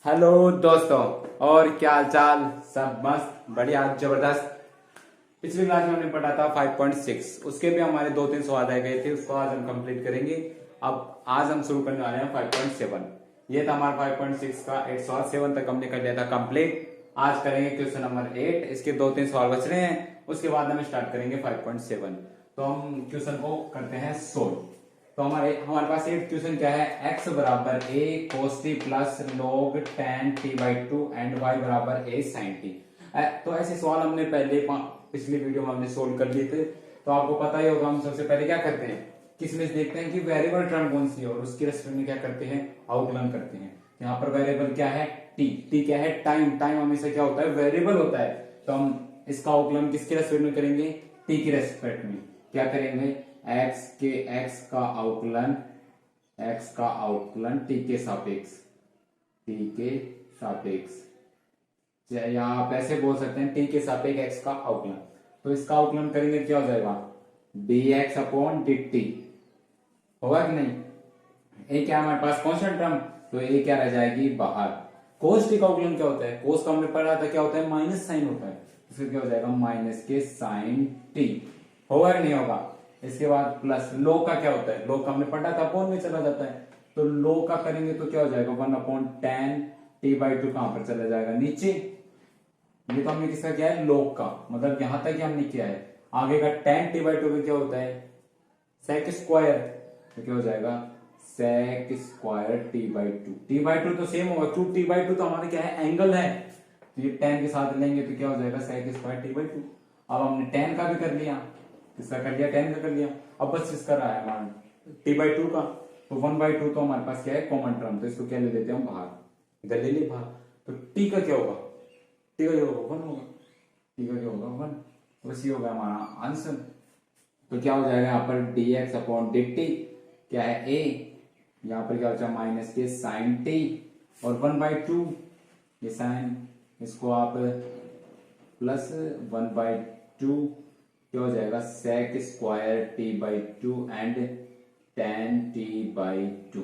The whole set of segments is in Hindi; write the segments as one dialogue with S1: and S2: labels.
S1: हेलो दोस्तों। और क्या हाल चाल? सब मस्त बढ़िया जबरदस्त। पिछली क्लास में हमने पढ़ा था 5.6। उसके भी हमारे दो तीन सवाल रह गए थे, उसको आज हम कंप्लीट करेंगे। अब आज हम शुरू करने वाले हैं 5.7। ये था हमारा 5.6 का 8 सवाल। 7 तक हमने कर लिया था कंप्लीट। आज करेंगे क्वेश्चन नंबर 8। इसके दो तीन सवाल बच रहे हैं, उसके बाद हम स्टार्ट करेंगे 5.7। तो हम क्वेश्चन को करते हैं सोल्व। तो हमारे हमारे पास एक क्वेश्चन क्या है, x बराबर a cos t plus log tan t by two and y बराबर a sin t। तो ऐसे सवाल हमने पहले पिछली वीडियो में हमने सोल्व कर लिए थे। तो आपको पता ही होगा, हम सबसे पहले क्या करते हैं, किसमें से देखते हैं कि वेरिएबल टर्म कौन सी है और उसकी रेस्पेक्ट में क्या करते हैं, आउटलाइन करते हैं। यहाँ पर वेरिएबल क्या है, t क्या है, टाइम। टाइम हमेशा क्या होता है, वेरिएबल होता है। तो हम इसका आउटलाइन किसके रेस्पेक्ट में करेंगे, t की रेस्पेक्ट में। क्या करेंगे, x का आउटलाइन t के सापेक्ष, या आप ऐसे बोल सकते हैं t के सापेक्ष x का आउटलाइन। तो इसका आउटलाइन करेंगे, क्या हो जाएगा, dx अपॉन dt। होगा कि नहीं? ए क्या हमारे पास कांस्टेंट टर्म, तो ए क्या रह जाएगी बाहर। कोस टी का आउटलाइन क्या होता है, कोस का हमने पढ़ा था क्या होता है, माइनस साइन होता है। इसका क्या हो जाएगा, माइनस के साइन टी। होगा कि नहीं होगा? इसके बाद प्लस लो का क्या होता है, लो का हमने पढ़ा था अपॉन में चला जाता है। तो लो का करेंगे तो क्या हो जाएगा, 1 upon ten t by to कहां पर चला जाएगा, नीचे। ये तो हमने किसका किया है, लोग का, मतलब यहां तक ही हमने किया है। आगे का टेन टी बाई टू में क्या होता है, सेक स्क्वायर। तो क्या हो जाएगा, sec square t by two. T by two तो सेम होगा, क्यों टी बाई टू तो हमारे क्या है, एंगल है। तो ये टेन के साथ लेंगे तो क्या हो जाएगा, sec square t by two. अब हमने टेन का भी कर लिया, किसका कर लिया, टेन का कर लिया। अब बस इसका रहा है हमारा टी बाई टू का। तो 1/2 तो हमारे पास क्या है, कॉमन टर्म। तो इसको क्या ले लेते हैं हम बाहर, इधर ले लिए बाहर। तो टी का क्या होगा, टी का क्या होगा, 1 होगा। टी का क्या होगा, 1। बस ये होगा हमारा आंसर। तो क्या हो जाएगा यहाँ पर, dx अपॉन dt क्या है, a। यहाँ पर क्या हो जाएगा, माइनस के साइन t और 1/2 ये साइन, इसको आप प्लस 1/2 क्या हो जाएगा, sec square t by two and tan t by two.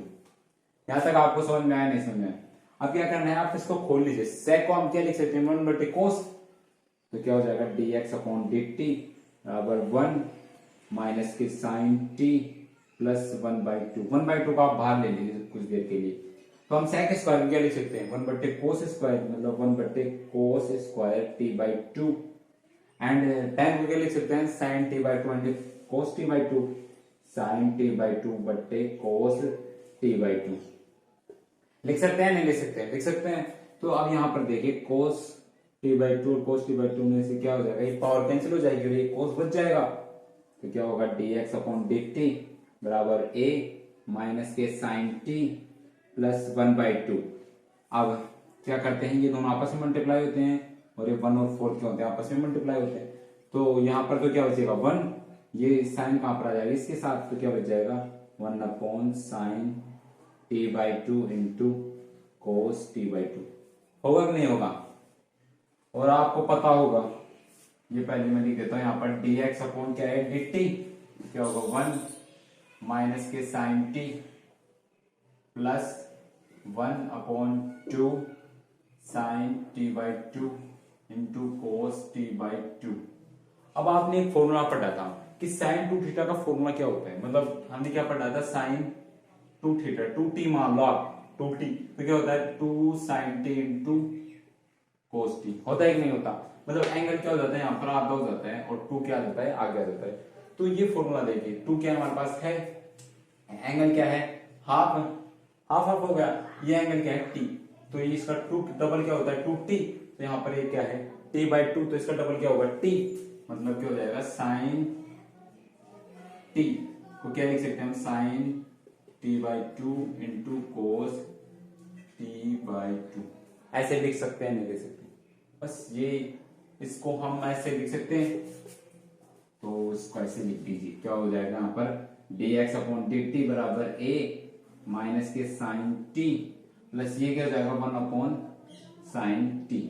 S1: यहां तक आपको समझ में आया, नहीं समझ में आया? अब क्या करना है, आप इसको खोल लीजिए। सेक को हम क्या लिख सकते हैं, 1/cos। तो क्या हो जाएगा, dx अपॉन dt बराबर 1 माइनस के साइन टी प्लस 1/2। 1/2 का आप बाहर ले लीजिए कुछ देर के लिए। तो हम सेक स्क्वायर में क्या लिख सकते हैं, 1/cos स्क्वायर, मतलब 1/cos square t by two and tan को क्या लिख सकते हैं, sine t by two and cos t by two, sine t by two बट्टे कोस टी बाई टू। लिख सकते हैं, नहीं लिख सकते हैं, लिख सकते हैं। तो अब यहां पर देखिए, कोस टी बाई टू और कोस टी बाई टू में से क्या हो जाएगा, ये पावर कैंसिल हो जाएगी और ये कोस बच जाएगा। तो क्या होगा, dx अपॉन dt बराबर a माइनस के साइन t प्लस 1/2। अब क्या करते हैं, ये दोनों आपस में मल्टीप्लाई होते हैं और ये 1 और 4 क्या होते हैं, आपस में मल्टीप्लाई होते हैं। तो यहाँ पर तो क्या बचेगा, 1। ये साइन कहां पर आ जाएगा, इसके साथ। तो क्या बच जाएगा, 1 upon sine t by two into cos t by to. होगा कि नहीं होगा? और आपको पता होगा, ये पहले मैं लिख देता हूं यहाँ पर, dx अपॉन क्या है, dt क्या होगा, 1 माइनस के sine t plus 1 upon 2 sine t by two into cos t by two. अब आपने एक फॉर्मूला पढ़ा था कि साइन 2 थीटा का फॉर्मूला क्या होता है, मतलब हमने क्या पढ़ा था, साइन 2 थीटा, 2t मान लो आप, 2t तो क्या होता है, 2 sine t into cos t. होता है कि नहीं होता? मतलब एंगल क्या हो जाता है, यहाँ पर आधा हो जाता है और 2 क्या आ जाता है, आगे आ जाता है। तो ये फॉर्मूला देखिए, 2 क्या हमारे पास है, एंगल क्या है, हाफ। हाफ हाफ हो गया, ये एंगल क्या है, टी। तो ये इसका 2 डबल क्या होता है, 2t। तो यहाँ पर ये क्या है, t बाई टू, तो इसका डबल क्या होगा, t। मतलब क्या हो जाएगा, साइन t को क्या लिख सकते हैं हम, sine t by two into cos t by two. ऐसे लिख सकते हैं, नहीं लिख सकते? बस ये, इसको हम ऐसे लिख सकते हैं। तो इसको ऐसे लिख दीजिए, क्या हो जाएगा यहाँ पर, dx अपॉन dt बराबर a माइनस के साइन t प्लस ये क्या हो जाएगा, 1 अपॉन साइन t।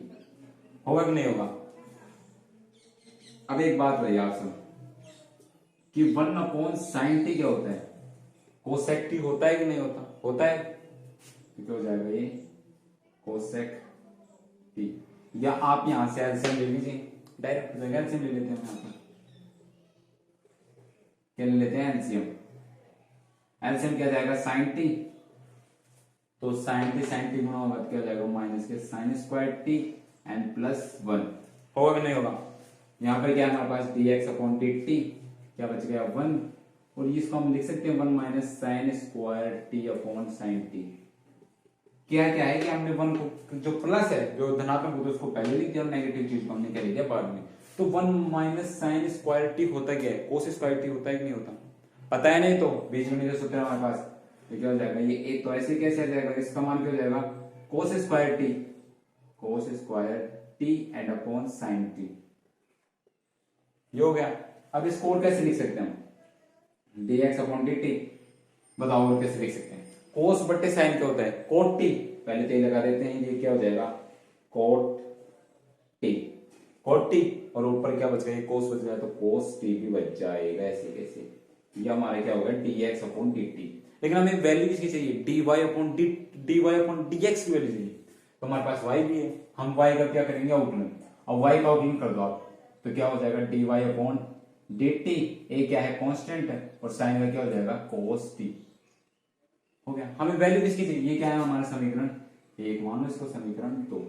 S1: होगा कि नहीं होगा? अब एक बात बताइए आप सब कि 1 अपॉन साइन t क्या होता है, कोसेक t होता है कि नहीं होता? होता है। तो क्या हो जाएगा, ये कोसेक टी, या आप यहां से एलसीएम ले लीजिए, डायरेक्ट एलसीएम ले लेते हैं, यहाँ पर क्या ले लेते हैं एलसीएम। एलसीएम क्या जाएगा साइन टी, तो साइन टी गुणा होगा तो क्या हो जाएगा माइनस के sine square T and plus 1, होगा कि नहीं होगा। यहाँ पर क्या है हमारे पास dx अपॉन dt, क्या बच गया 1, और इसको हम लिख सकते हैं 1 minus sine square T upon sine T. क्या है कि हमने 1 को जो प्लस है जो धनात्मक होता है उसको पहले लिख दिया और नेगेटिव चीज को हमने क्या लिख दिया बाद में। तो 1 माइनस साइन स्क्वायर टी होता क्या है, कोस स्क्वायर टी होता है कि नहीं होता, पता है नहीं तो बीच में नहीं सूत्र है हमारे पास, तो क्या हो जाएगा ये एक, तो ऐसे कैसे आ जाएगा, इसका मान क्या हो जाएगा cos square T and upon sine T, ये हो गया। अब इसको और कैसे लिख सकते हैं हम, dx अपॉन dt, बताओ और कैसे लिख सकते हैं। कोस बट्टे साइन क्या होता है कोट टी, पहले तो ये लगा देते हैं, ये क्या हो जाएगा कोट टी, और ऊपर क्या बच गया कोस बच गया, तो कोस टी भी बच जाएगा ऐसे कैसे, ये हमारा क्या होगा dx अपॉन dt। लेकिन हमें वैल्यू किसकी चाहिए, dy अपॉन dx की वैल्यू चाहिए, तो हमारे पास y भी है, हम y का क्या करेंगे आउटलाइन, अब y का आउटलाइन कर दो आप, तो क्या हो जाएगा dy अपॉन dt, ए क्या है कांस्टेंट है, और साइन का क्या हो जाएगा cos t, हो गया। हमें वैल्यू किसकी चाहिए, ये क्या है हमारा समीकरण एक, मान लो इसको समीकरण 2,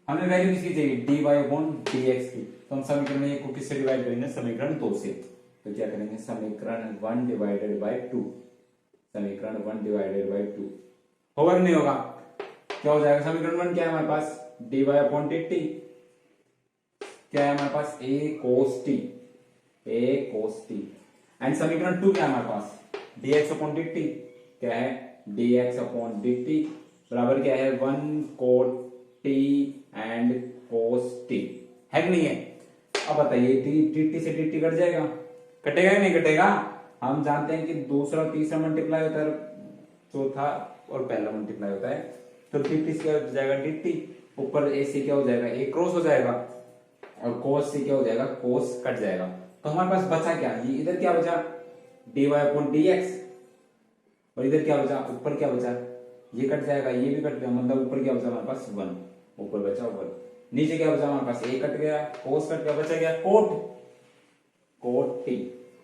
S1: हमें वैल्यू किसकी चाहिए dy अपॉन dx की, तो हम समीकरण एक को किससे डिवाइड करेंगे समीकरण 2 से, तो क्या करेंगे समीकरण 1 डिवाइडेड बाय 2, समीकरण 1 डिवाइडेड बाय 2, होगा कि नहीं होगा, क्या हो जाएगा समीकरण 1 क्या है हमारे पास dy अपॉन dt, क्या है हमारे पास a cos t, एंड समीकरण 2 क्या है हमारे पास dx अपॉन dt, क्या है dx अपॉन dt बराबर क्या है 1 cot t and cos t, है कि नहीं है। अब बताइए dt से dt कट जाएगा, कटेगा कि नहीं कटेगा, हम जानते हैं कि दूसरा और तीसरा मल्टीप्लाई होता है, चौथा और पहला मल्टीप्लाई होता है, तो dt से क्या हो जाएगा dt, ऊपर a से क्या हो जाएगा a क्रॉस हो जाएगा, और cos से क्या हो जाएगा cos कट जाएगा, तो हमारे पास बचा क्या, ये इधर क्या बचा dy अपॉन dx, और इधर क्या बचा ऊपर क्या बचा, ये कट जाएगा ये भी कट गया, मतलब ऊपर क्या बचा हमारे पास 1, ऊपर बचा 1, नीचे क्या बचा हमारे पास a कट गया cos कट गया, बचा गया कोट t।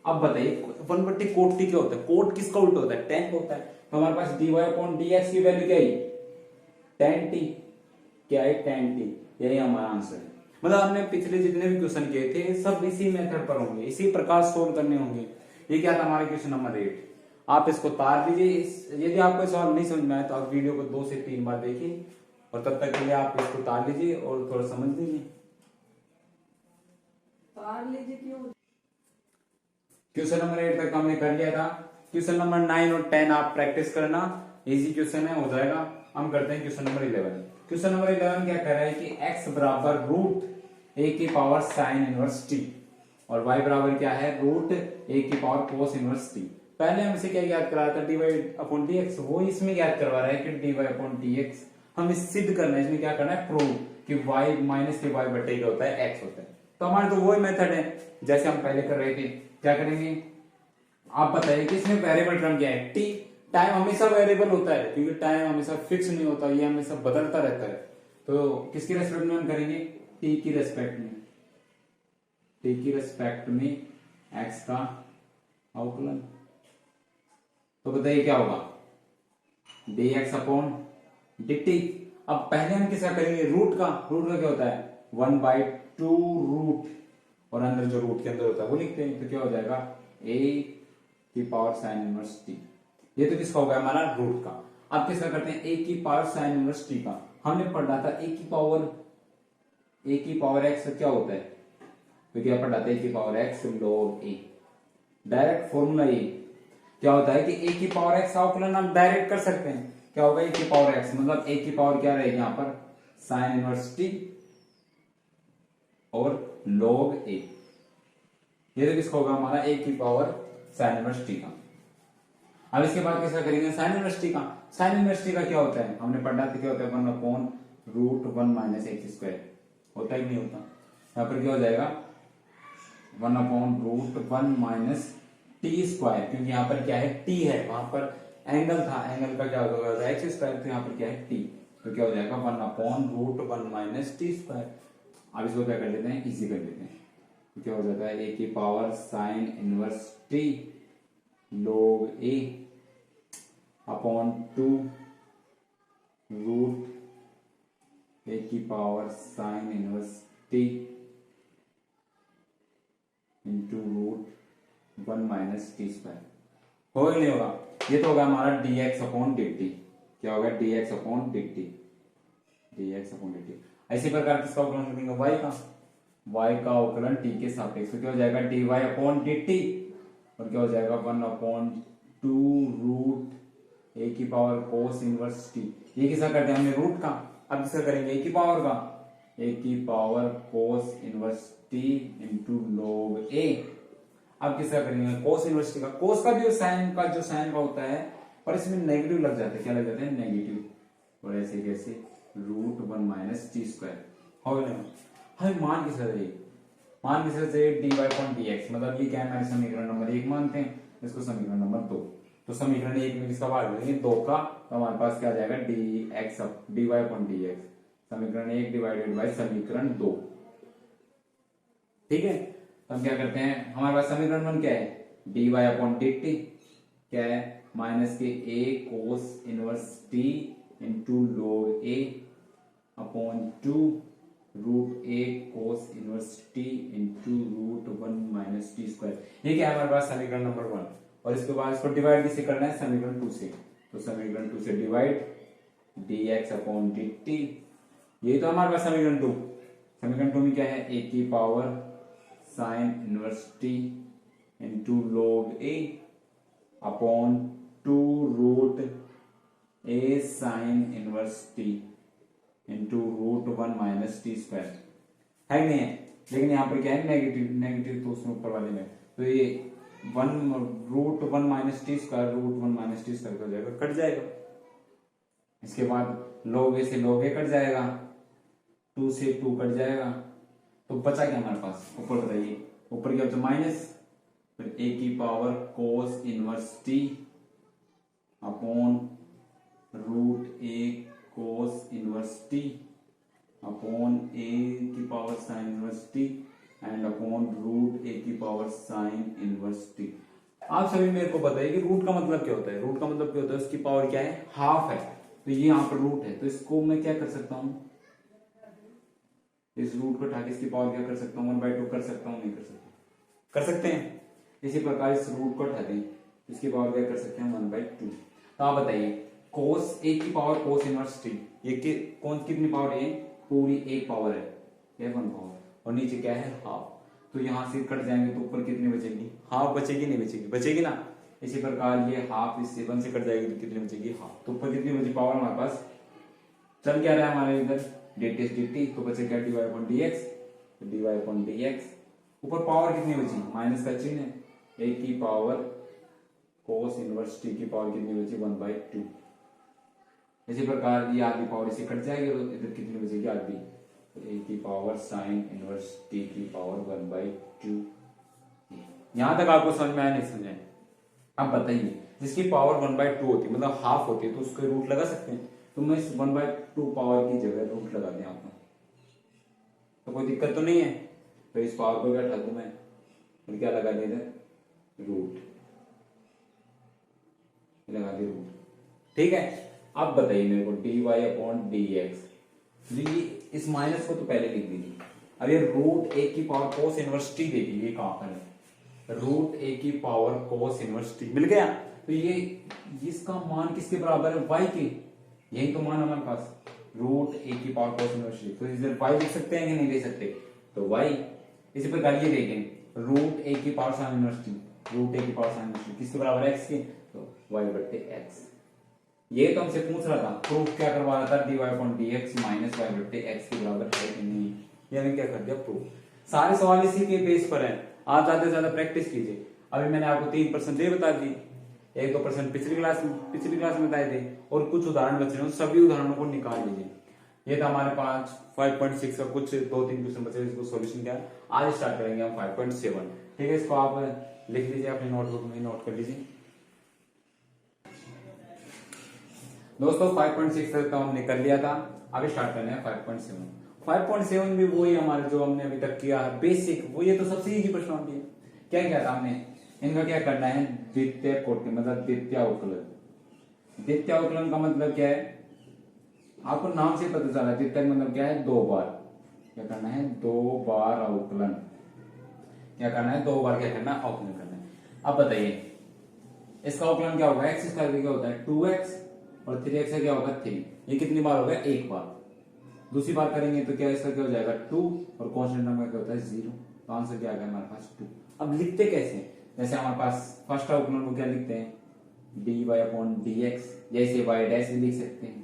S1: अब बताइए 1/कोट t क्या होता है, कोट किसका उल्टा होता है tan होता है, तो हमारे पास dy अपॉन dx की वैल्यू क्या है tan t, क्या है tan t, यही हमारा आंसर है। मतलब हमने पिछले जितने भी क्वेश्चन किए थे सब इसी मेथड पर होंगे, इसी प्रकार सोल्व करने होंगे। ये क्या था हमारा क्वेश्चन नंबर 8, आप इसको तार लीजिए, यदि आपको सवाल नहीं समझ में आए तो आप वीडियो को 2 से 3 बार देखिए, और तब तक के लिए आप इसको तार लीजिए और थोड़ा समझ लीजिए।
S2: तार लीजिए क्यों,
S1: क्वेश्चन नंबर 8 तक हमने कर लिया था, क्वेश्चन नंबर 9 और 10 आप प्रैक्टिस करना, इजी क्वेश्चन है हो जाएगा। हम करते हैं क्वेश्चन नंबर 11। क्वेश्चन नंबर 11 क्या कह रहा है कि x बराबर रूट a की पावर साइन इनवर्स t, और y बराबर क्या है रूट a की पावर कोस इनवर्स t। पहले हम इसे क्या याद करा था dy अपॉन dx, वो इसमें याद करवा रहा है कि dy अपॉन dx हम इस सिद्ध करना है, इसमें क्या करना है प्रूव कि y माइनस के y बटे क्या होता है x होता है। तो हमारे तो वही मेथड है जैसे हम पहले कर रहे थे, क्या करेंगे आप बताइए कि इसमें वेरिएबल टर्म क्या है t, टाइम हमेशा वेरिएबल होता है क्योंकि टाइम हमेशा फिक्स नहीं होता, ये हमेशा बदलता रहता है, तो किसकी रेस्पेक्ट में हम करेंगे t की रेस्पेक्ट में, t की रेस्पेक्ट में x का अवकलन, तो बताइए क्या होगा dx अपॉन dt। अब पहले हम किसका करेंगे रूट का क्या होता है 1/2 रूट, और अंदर जो रूट के अंदर होता है वो लिखते हैं, तो क्या हो जाएगा a की पावर साइन इनवर्स t, ये तो किसका होगा हमारा रूट का। अब किसका करते हैं a की पावर साइन इनवर्स t का, हमने पढ़ा था a की पावर x क्या होता है, तो क्या पढ़ा था a की power x log a, direct formula ये क्या होता है कि a की पावर x अवकलन हम डायरेक्ट कर सकते हैं, क्या होगा a की पावर x मतलब a की पावर क्या रहेगी यहाँ पर साइन इनवर्स t और log a, ये तो किसका होगा हमारा a की पावर साइन इनवर्स t का। अब इसके बाद कैसा करेंगे साइन इनवर्स t का, साइन इनवर्स t का क्या होता है हमने पढ़ा था क्या होता है 1/√1 माइनस एक्स स्क्वायर, होता ही नहीं होता, यहाँ पर क्या हो जाएगा 1/√1 माइनस टी स्क्वायर, क्योंकि यहाँ पर क्या है t है, वहां पर एंगल था, एंगल का क्या होगा एक्स स्क्वायर, तो यहाँ पर क्या है t, तो क्या हो जाएगा 1/√1 माइनस टी स्क्वायर। अब इसको क्या कर लेते हैं, इजी कर लेते हैं। तो क्या हो जाता है ए की power sine inverse T log a upon 2 root a की power sine inverse t into √1 minus t square. होगा कि नहीं होगा? ये तो होगा हमारा dx अपॉन dt। क्या होगा? dx upon dt, dx upon dt। इसी प्रकार किसका अवकलन करेंगे? y का, y का अवकलन t के सापेक्ष। तो क्या हो जाएगा? dy अपॉन dt और क्या हो जाएगा 1/2 रूट ए की पावर कोस इनवर्स टी। ये किसका करते हैं हमने? रूट का। अब किसका करेंगे? ए की पावर का, ए की power cos inverse t into log ए। अब किसका करेंगे? कोस इनवर्स टी का। कोस का भी साइन का जो साइन का होता है, पर इसमें नेगेटिव लग जाते हैं। क्या लग जाते हैं? नेगेटिव। और ऐसे कैसे? √1 माइनस टी स्क्वायर। हो गया? हमें मान किसका चाहिए? मान किसका चाहिए? dy upon dx। मतलब ये क्या है? हमारे समीकरण नंबर 1 मानते हैं, इसको समीकरण नंबर 2। तो समीकरण 1 में किसका भाग देंगे? 2 का। तो हमारे पास क्या आ जाएगा? dy upon dx। समीकरण 1 डिवाइडेड बाय समीकरण 2। ठीक है, तो हम क्या करते हैं? हमारे पास समीकरण 1 क्या है? dy अपॉन dt क्या है? माइनस के a cos inverse t into log a upon 2 root A cos inverse t into √1 minus t square. ये क्या है हमारे पास? समीकरण नंबर 1। और इसके बाद इसको डिवाइड किससे करना है? समीकरण 2 से। तो समीकरण 2 से डिवाइड dx अपॉन dt। ये तो हमारे पास समीकरण 2। समीकरण 2 में क्या है? ए की power sine inverse t into log a upon 2 root a sine inverse t into √1 minus t square. है कि नहीं है? लेकिन यहाँ पर क्या है? नेगेटिव। नेगेटिव तो उसमें ऊपर वाले में, तो ये √1 minus t square, √1 minus t square हो जाएगा, कट जाएगा। इसके बाद log ए से log ए कट जाएगा, 2 से 2 कट जाएगा। तो बचा क्या हमारे पास? ऊपर बताइए, ऊपर क्या बचा? माइनस। फिर ए की power cos inverse t upon root A cos inverse t upon a की power sine inverse t and upon root a की पावर साइन इनवर्स टी। आप सभी मेरे को बताइए कि रूट का मतलब क्या होता है? रूट का मतलब क्या होता है? उसकी पावर क्या है? हाफ है। तो ये यहाँ पर रूट है, तो इसको मैं क्या कर सकता हूँ? इस रूट को उठा के इसकी पावर क्या कर सकता हूँ? 1/2 कर सकता हूँ? नहीं कर सकता? कर सकते हैं। इसी प्रकार इस रूट को उठा दें, इसकी पावर क्या कर सकते हैं? 1/2। तो आप बताइए, कोस ए की पावर कोस इनवर्स टी, ये कौन कितनी पावर है? पूरी एक पावर है, ये 1 पावर। और नीचे क्या है? हाफ। तो यहां से कट जाएंगे तो ऊपर कितनी बचेगी? हाफ बचेगी, नहीं बचेगी? बचेगी ना। इसी प्रकार ये हाफ इससे 1 से कट जाएगी तो कितनी बचेगी? हाफ। तो ऊपर कितनी बची पावर हमारे पास? चल क्या रहा है हमारे इधर? dt। तो बचे क्या? dy upon dx। तो dy अपॉन dx। ऊपर पावर कितनी बची? माइनस का चिन्ह है। ए की पावर कोस इनवर्स टी की पावर कितनी बची? 1/2। इसी प्रकार ये आधी पावर इसे कट जाएगी और इधर कितनी बचेगी? आधी। तो ए की पावर साइन इनवर्स टी की पावर 1/2। यहां तक आपको समझ में आया? नहीं समझ अब बताइए, जिसकी पावर 1/2 होती है, मतलब हाफ होती है, तो उसको रूट लगा सकते हैं। तो मैं इस 1/2 पावर की जगह रूट लगा दें आपको, तो कोई दिक्कत तो नहीं है। तो इस पावर को क्या हटा दूं मैं? और क्या लगा दिया? रूट लगा दिया, रूट। ठीक है। अब बताइए मेरे को dy अपॉन dx। इस माइनस को तो पहले लिख दीजिए। अब ये रूट ए की पावर कोस इनवर्स टी देगी, ये कहां पर है? रूट ए की पावर कोस इनवर्स टी मिल गया। तो ये इसका मान किसके बराबर है? y के। यही तो मान हमारे पास, रूट ए की पावर कोस इनवर्स टी। तो इधर y लिख सकते हैं कि नहीं लिख सकते? तो y। इसी प्रकार ये देखें, रूट ए की power sine inverse t, root a की पावर साइन इनवर्स टी किसके बराबर है? x के। तो y/x। ये तो हमसे पूछ रहा था, प्रूफ क्या करवा रहा था? dy upon dx minus y/x के बराबर है कि नहीं। ये हमने क्या कर दिया? प्रूफ। सारे सवाल इसी के बेस पर है। आप ज्यादा से ज्यादा प्रैक्टिस कीजिए। अभी मैंने आपको 3% ये बता दी, 1-2% पिछली क्लास में बताए थे, और कुछ उदाहरण बचे हैं, सभी उदाहरणों को निकाल लीजिए। ये था हमारे पास 5.6 का कुछ 2-3 क्वेश्चन बचे, इसको सॉल्यूशन किया। आज स्टार्ट करेंगे हम 5.7। ठीक है, इसको आप लिख लीजिए अपने नोटबुक में, नोट कर लीजिए। दोस्तों 5.6 तक तो हमने कर लिया था, अभी स्टार्ट करना है 5.7। 5.7 भी वही हमारे जो हमने अभी तक किया है बेसिक, वो ये तो सबसे इजी प्रश्न होती है। क्या किया था हमने, इनका क्या करना है, द्वितीय कोटि मतलब द्वितीय अवकलन। द्वितीय अवकलन का मतलब क्या है, आपको नाम से पता चला, द्वितीय मतलब क्या है, दो बार। क्या करना है, दो बार अवकलन। क्या करना है, दो बार क्या करना है, अवकलन करना है। अब बताइए इसका अवकलन क्या होगा, एक्स स्क्वायर क्या होता है 2x और 3x का क्या होगा 3। ये कितनी बार होगा, एक बार। दूसरी बार करेंगे तो क्या इसका क्या हो जाएगा 2 और कांस्टेंट नंबर क्या होता है 0। तो आंसर क्या आ गया हमारे पास 2। अब लिखते कैसे, जैसे हमारे पास फर्स्ट अवकलन को क्या लिखते हैं, dy/dx, जैसे y डैश भी लिख सकते हैं,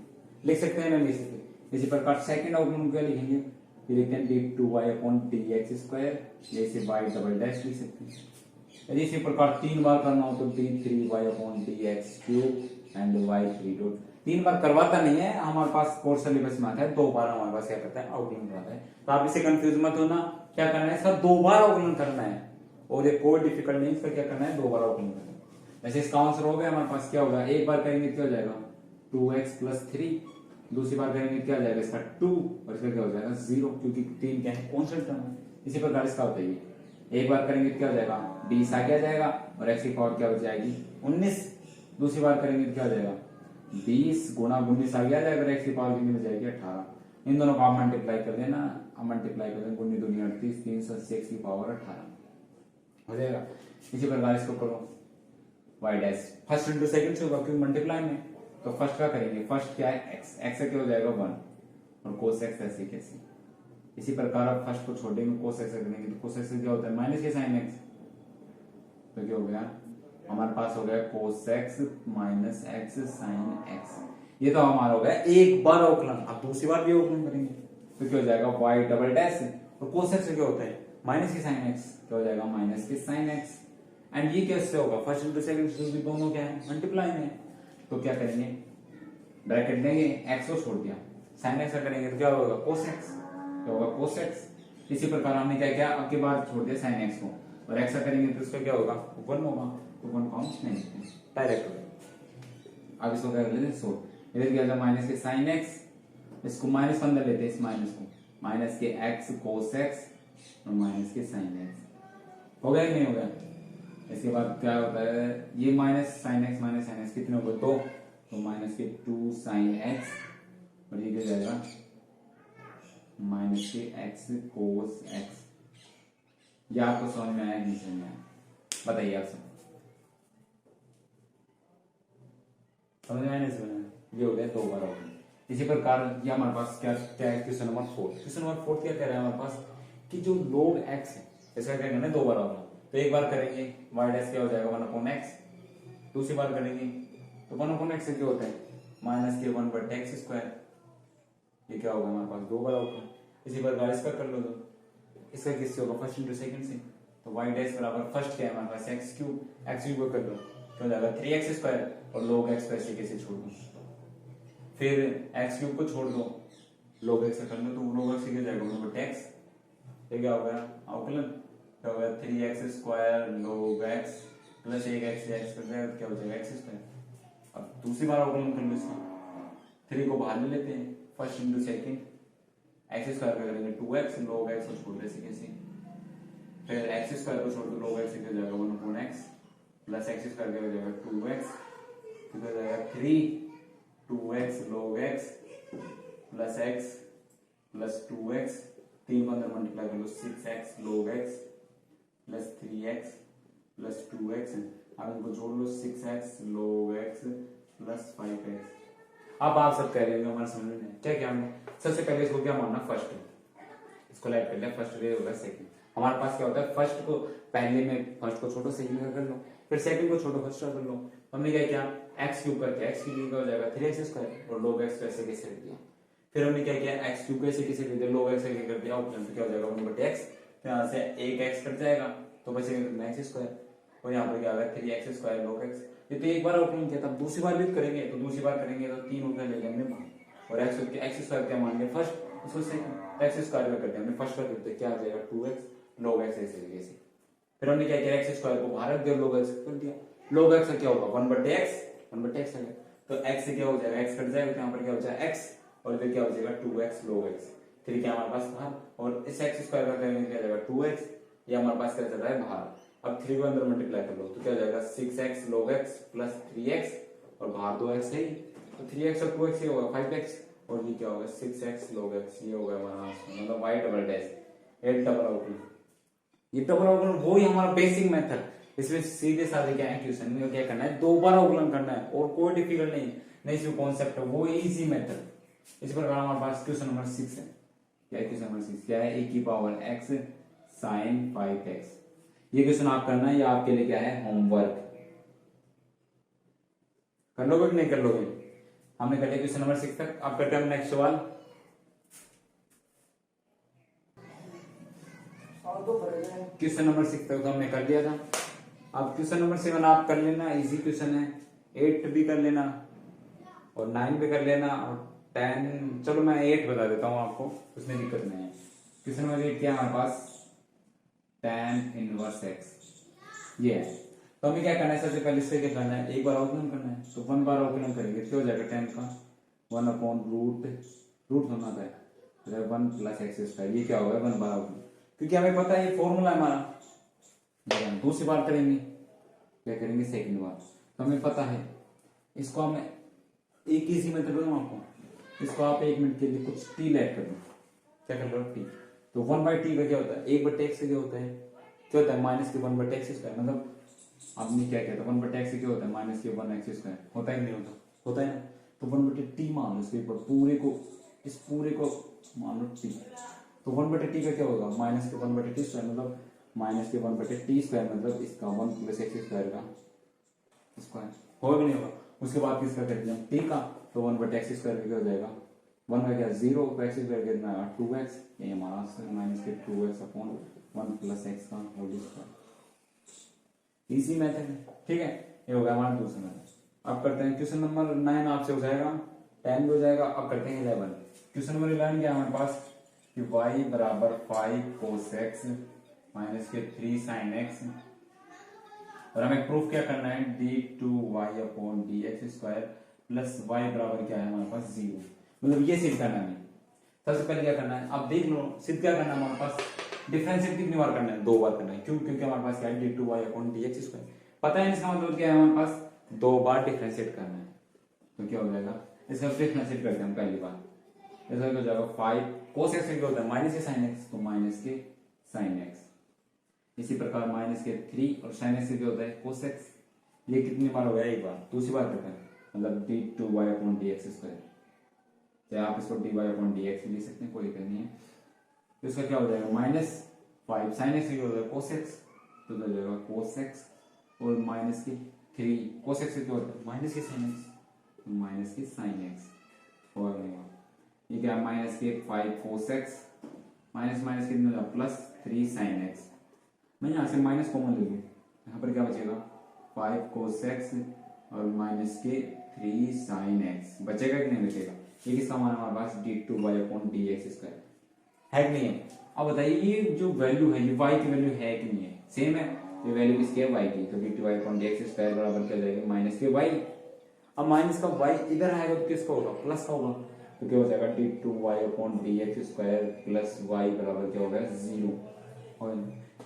S1: ना लिख सकते। इसी प्रकार सेकंड अवकलन को क्या लिखेंगे, ये लिखते हैं d2y/dx², जैसे y डबल डैश लिख सकते हैं। यदि इसी प्रकार तीन बार करना हो तो d3y/dx³ एंड y3 तीन बार करवाता नहीं है हमारे पास, कोर्स सिलेबस में आता है दो बार हमारे पास क्या करता है, अवकलन करवाता है। तो आप इसे कंफ्यूज मत होना, क्या करना है, इसका दो बार अवकलन करना है, और ये कोई डिफिकल्ट नहीं, इसका क्या करना है, दो बार अवकलन करना है। वैसे इसका आंसर हो गया हमारे पास, क्या होगा, एक बार करेंगे क्या हो जाएगा 2x+3, दूसरी बार करेंगे क्या हो जाएगा इसका 2 और इसका क्या हो जाएगा 0, क्योंकि तीन क्या है, कांस्टेंट टर्म है। इसी प्रकार इसका होता है, एक बार करेंगे क्या हो जाएगा 20 आ जाएगा और x की पावर क्या हो जाएगी 19। दूसरी बार करेंगे तो क्या हो जाएगा 20 गुणा 19 आ जाएगा, x की पावर कितनी हो जाएगी 18। इन दोनों को आप मल्टीप्लाई कर देना, अब मल्टीप्लाई कर देना, 19 दूनी 38, 380 x की पावर 18 हो जाएगा। इसी प्रकार इसको करो y dash, first into second से होगा क्योंकि मल्टीप्लाई में। तो फर्स्ट का करेंगे, फर्स्ट क्या है x, x का क्या हो जाएगा 1 और cos x ऐसे कैसे। इसी प्रकार आप फर्स्ट को छोड़ेंगे cos x करेंगे तो cos x क्या होता है माइनस के sin x, तो क्या हो गया हमारे पास हो गया cos x minus x sin x। ये तो हमारा हो गया एक बार अवकलन। अब दूसरी बार भी अवकलन करेंगे तो क्या हो जाएगा y डबल डैश और cos x क्या होता है माइनस के sin x, क्या हो जाएगा माइनस के sin x। एंड ये कैसे होगा, फर्स्ट इंटू सेकंड दोनों क्या है मल्टीप्लाई में। तो क्या करेंगे, ब्रैकेट लेंगे, x को छोड़ दिया, sin x का करेंगे तो क्या होगा cos x, क्या होगा cos x। इसी प्रकार हमने क्या किया, अब के बाद छोड़ दिया sin x को और x का करेंगे तो इसका क्या होगा 1 होगा, तो 1 को हम नहीं लिखते डायरेक्ट हो गया। अब इसको क्या कर लेते हैं सो, इधर क्या होगा माइनस के sin x, इसको माइनस अंदर लेते हैं, इस माइनस को माइनस के x cos x और माइनस के sin x। हो गया कि नहीं हो गया। इसके बाद क्या होता है, ये माइनस sin x कितने होगा 2, तो माइनस के 2 sin x और ये क्या जाएगा माइनस के x cos x। ये आपको समझ में आया नहीं समझ में आया, बताइए आप सब समझ में आया नहीं समझ में आया। ये हो गया दो बार अवकलन। इसी प्रकार ये हमारे पास क्या क्या है, क्वेश्चन नंबर 4। क्वेश्चन नंबर 4 क्या कह रहा है हमारे पास कि जो log x है इसका क्या करना है दो बार अवकलन। तो एक बार करेंगे y डैश क्या हो जाएगा 1/x, दूसरी बार करेंगे तो 1/x से क्या होता है माइनस के 1/x²। ये क्या होगा हमारे पास दो बार अवकलन। इसी प्रकार इसका कर लो, तो इसका किससे होगा फर्स्ट इंटू सेकंड से। तो y डैश बराबर फर्स्ट क्या है हमारे पास x³ को कर लो क्या हो जाएगा 3x² और log x को ऐसे कैसे छोड़ दो, फिर x³ को छोड़ दो log x कर लो तो log x क्या जाएगा 1/x। ये क्या होगा अवकलन, क्या होगा 3x² log x plus 1x कर देगा क्या हो जाएगा x²। अब दूसरी बार अवकलन कर लो इसका, 3 को बाहर ले लेते हैं, फर्स्ट इंटू सेकंड x² का करेंगे 2x log x को छोड़ दे कैसे, फिर x² को छोड़ दो log x क्या हो जाएगा 1/x प्लस x² क्या हो जाएगा 2x, फिर हो जाएगा 3 2x log x plus x plus 2x, 3 को अंदर मल्टीप्लाई कर लो 6x log x plus 3x plus 2x, अब इनको जोड़ लो 6x log x plus 5x। अब आप सब कह रहे होंगे हमारे समझ में क्या क्या हमने सबसे पहले इसको क्या मानना फर्स्ट, इसको लाइट कर लिया, फर्स्ट रे होगा सेकंड। हमारे पास क्या होता है फर्स्ट को पहले में फर्स्ट को छोड़ो सेकंड का कर लो, फिर सेकंड को छोड़ो फर्स्ट का कर लो। हमने क्या किया x³ करके x³ का हो जाएगा 3x² और log x को ऐसे कैसे रख दिया। फिर हमने क्या किया x³ को ऐसे कैसे रख दिया, log x क्या कर दिया ऑप्शन से क्या हो जाएगा 1/x, तो यहाँ से 1x कट जाएगा तो बचेगा कितना x² और यहाँ पर क्या होगा 3x² log x। ये तो एक बार अवकलन किया था, दूसरी बार भी करेंगे तो दूसरी बार करेंगे तो 3 रुपए ले लेंगे और x² क्या मान लिया फर्स्ट, उसको सेकंड x² का कर दिया हमने फर्स्ट का करते क्या आ जाएगा 2x log x ऐसे। फिर हमने क्या किया x² को बाहर रख दिया log x कर दिया, log x क्या होगा 1/x आ गया। तो x से क्या हो जाएगा, x कट जाएगा तो यहाँ पर क्या हो जाएगा x, और इधर क्या हो जाएगा 2x log x। फिर क्या हमारे पास बाहर, और इस x स्क्वायर का करेंगे क्या जाएगा 2x, ये हमारे पास क्या चल रहा है बाहर। अब 3 को अंदर मल्टीप्लाई कर लो तो क्या हो जाएगा 6x log x plus 3x, और बाहर 2x है ही, तो 3x और 2x ये होगा 5x, और ये क्या होगा 6x log x, ये होगा हमारा आंसर, मतलब y double dash L double output. ये डबल अवकलन वो ही हमारा बेसिक मेथड। इसमें सीधे साधे क्या है, क्वेश्चन में क्या करना है, दो बार अवकलन करना है और कोई डिफिकल्ट नहीं, नहीं इसमें कॉन्सेप्ट है वो इजी मेथड। इस प्रकार हमारे पास क्वेश्चन नंबर 6 है। क्या है क्वेश्चन नंबर 6, क्या है a की पावर x sin 5x। ये क्वेश्चन आप करना है, ये आपके लिए क्या है होमवर्क। कर लोगे कि नहीं कर लोगे? हमने कर लिया क्वेश्चन नंबर 6 तक। अब करते हैं नेक्स्ट सवाल। क्वेश्चन नंबर 6 तक तो हमने कर लिया था। अब क्वेश्चन नंबर 7 आप कर लेना, इजी क्वेश्चन है। 8 भी कर लेना और 9 भी कर लेना और 10, चलो मैं 8 बता देता हूँ आपको, उसमें दिक्कत नहीं है। क्वेश्चन नंबर 8 क्या है हमारे पास, tan इनवर्स x ये है। तो हमें क्या करना है, सबसे पहले इससे क्या करना है, एक बार अवकलन करना है। तो 1 बार अवकलन करेंगे तो हो जाएगा tan का 1 अपॉन रूट होना था 1 प्लस एक्स स्क्वायर, ये क्या होगा 1 बार अवकलन, क्योंकि हमें पता है ये फॉर्मूला है हमारा। दूसरी बार करेंगे, क्या करेंगे सेकंड बार, तो हमें पता है इसको। हमें एक इजी मेथड बताऊं आपको, इसको आप 1 मिनट के लिए कुछ टी लेट कर दो, क्या कर लो टी, तो 1/t का क्या होता है, 1/x से क्या होता है, क्या होता है माइनस के 1/x स्क्वायर, मतलब आपने क्या कहता है 1/x से क्या होता है माइनस के 1x स्क्वायर, होता है कि नहीं होता, होता है ना। तो 1/t मान लो, इसके ऊपर पूरे को, इस पूरे को मान लो t, तो 1/t का क्या होगा माइनस के 1/t स्क्वायर, मतलब माइनस के 1/t स्क्वायर, मतलब इसका 1 प्लस एक्स स्क्वायर का स्क्वायर, होगा कि नहीं होगा। उसके बाद किसका कर दिया t का, तो 1/x स्क्वायर क्या हो जाएगा 1 का क्या 0, तो x स्क्वायर कितना है 2x, ये हमारा आंसर माइनस के 2x अपॉन 1 प्लस एक्स का होल स्क्वायर। इजी मेथड है, ठीक है। ये हो गया हमारा दूसरा मेथड। अब करते हैं क्वेश्चन नंबर 9 आपसे हो जाएगा, 10 भी हो जाएगा। अब करते हैं 11। क्वेश्चन नंबर 11 क्या है हमारे पास कि y बराबर 5 cos x माइनस के 3 sin x, और हमें प्रूफ क्या करना है d2y upon dx square plus y बराबर क्या है हमारे पास 0, मतलब ये सिद्ध करना है। सबसे पहले क्या करना है, अब देख लो सिद्ध क्या करना है हमारे पास, डिफरेंशिएट कितनी बार करना है, 2 बार करना है। क्यों, क्योंकि हमारे पास क्या है d2y अपॉन dx स्क्वायर पता है, इसका मतलब क्या है हमारे पास 2 बार डिफरेंशिएट करना है। तो क्या हो जाएगा, इसका डिफरेंशिएट करते हैं पहली बार, इसका हो जाएगा 5 cos x क्या होता है माइनस के sin x, तो माइनस के sin x। इसी प्रकार माइनस के 3 और sin x क्या होता है cos x, ये कितनी बार हो गया, एक बार। दूसरी बार करते हैं, मतलब d2y अपॉन dx स्क्वायर, चाहे आप इसको dy अपॉन dx लिख सकते हैं, कोई दिक्कत नहीं है। तो इसका क्या हो जाएगा माइनस 5 sin x क्या हो जाएगा cos x, तो हो जाएगा cos x, और माइनस की 3 cos x क्या होता है माइनस के sin x, तो माइनस की sin x और नहीं, ये क्या माइनस के 5 cos x माइनस माइनस कितना प्लस 3 sin x। मैं यहाँ से माइनस कॉमन ले लूँ, यहाँ पर क्या बचेगा 5 cos x और माइनस के 3 sin x, बचेगा कि नहीं बचेगा। ये किसका मान हमारे पास d2y अपॉन dx स्क्वायर है कि नहीं है। अब बताइए ये जो वैल्यू है ये y की वैल्यू है कि नहीं है, सेम है, ये वैल्यू किसकी है y की, तो d2y अपॉन dx स्क्वायर बराबर क्या हो जाएगा माइनस के y। अब माइनस का y इधर आएगा तो किसका होगा प्लस का होगा, तो क्या हो जाएगा d2y upon dx square plus y बराबर क्या होगा 0। और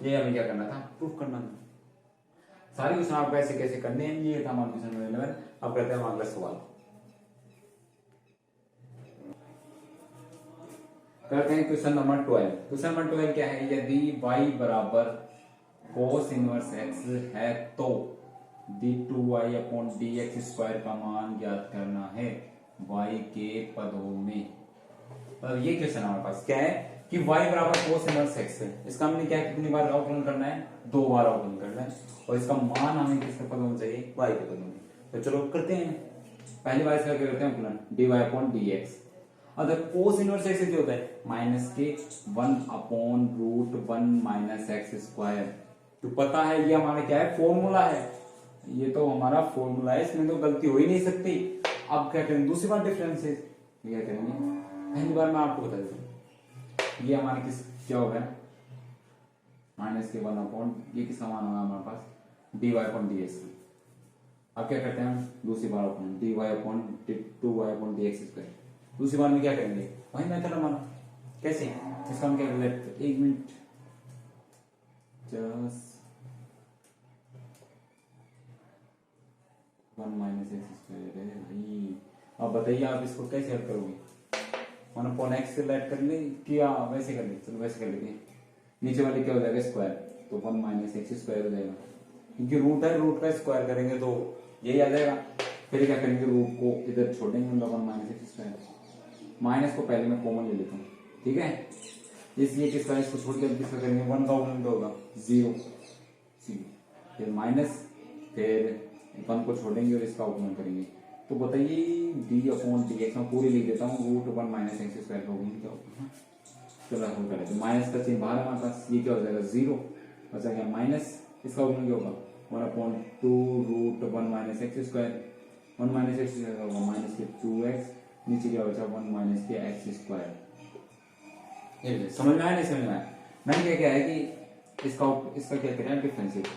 S1: ये हमें क्या करना था, प्रूफ करना था। सारे क्वेश्चन आपको ऐसे कैसे करने हैं, ये था हमारा क्वेश्चन नंबर 11। अब करते हैं हम अगला सवाल, करते हैं क्वेश्चन नंबर 12। क्वेश्चन नंबर 12 क्या है, यदि y बराबर cos इनवर्स x है तो d2y अपॉन dx स्क्वायर का मान ज्ञात करना है y के पदों में। तो ये क्वेश्चन हमारे पास क्या है कि y बराबर cos इनवर्स x है, इसका हमने क्या कितनी बार अवकलन करना है, 2 बार अवकलन करना है, और इसका मान हमें किसके पदों में चाहिए y के पदों में। तो चलो करते हैं, पहली बार इसका क्या करते हैं अवकलन dy अपॉन dx। अगर cos इनवर्स x क्या होता है माइनस के 1 upon root 1 minus x square. तो पता है ये हमारा क्या है फॉर्मूला है, ये तो हमारा फॉर्मूला है, इसमें तो गलती हो ही नहीं सकती। अब क्या करेंगे दूसरी बार डिफरेंसेस, क्या करेंगे पहली बार मैं आपको बता देता हूँ, ये हमारे किस क्या हो गया माइनस के 1 अपॉन, ये किसका मान होगा हमारे पास dy अपॉन dx। अब क्या करते हैं हम दूसरी बार upon d y upon two y upon d x square. दूसरी बार में क्या करेंगे वही मेथड हमारा। कैसे इसका हम क्या कर लेते, एक minute just 1 minus x square है भाई। अब बताइए आप इसको कैसे हल करोगे, 1 अपॉन एक्स से लेट कर ले क्या वैसे कर ले, चलो वैसे कर लेते हैं। नीचे वाले क्या हो जाएगा स्क्वायर, तो 1 माइनस एक्स स्क्वायर हो जाएगा, क्योंकि रूट है, रूट का स्क्वायर करेंगे तो यही आ जाएगा। फिर क्या करेंगे रूट को इधर छोड़ेंगे, मतलब 1 माइनस एक्स स्क्वायर, माइनस को पहले मैं कॉमन ले लेता हूँ, ठीक है। इसलिए किसका इसको छोड़ के किसका करेंगे, 1 का अवगुणन होगा 0, फिर माइनस, फिर 1 को छोड़ेंगे और इसका अवगुणन करेंगे। तो बताइए डी अपॉन डी एक्स में पूरी लिख देता हूँ, रूट 1 माइनस एक्स स्क्वायर का अवगुणन क्या होगा। चलो हम करें तो माइनस का चिन्ह बाहर हमारे पास, ये क्या हो जाएगा 0, बचा क्या माइनस, इसका अवगुणन क्या होगा 1/2 root 1 minus x square, 1 minus x square होगा माइनस के 2x, नीचे क्या बचा 1 माइनस के एक्स स्क्वायर। समझ में आया नहीं समझ में आया। मैंने क्या है कि इसका क्या करें डिफरेंशिएट,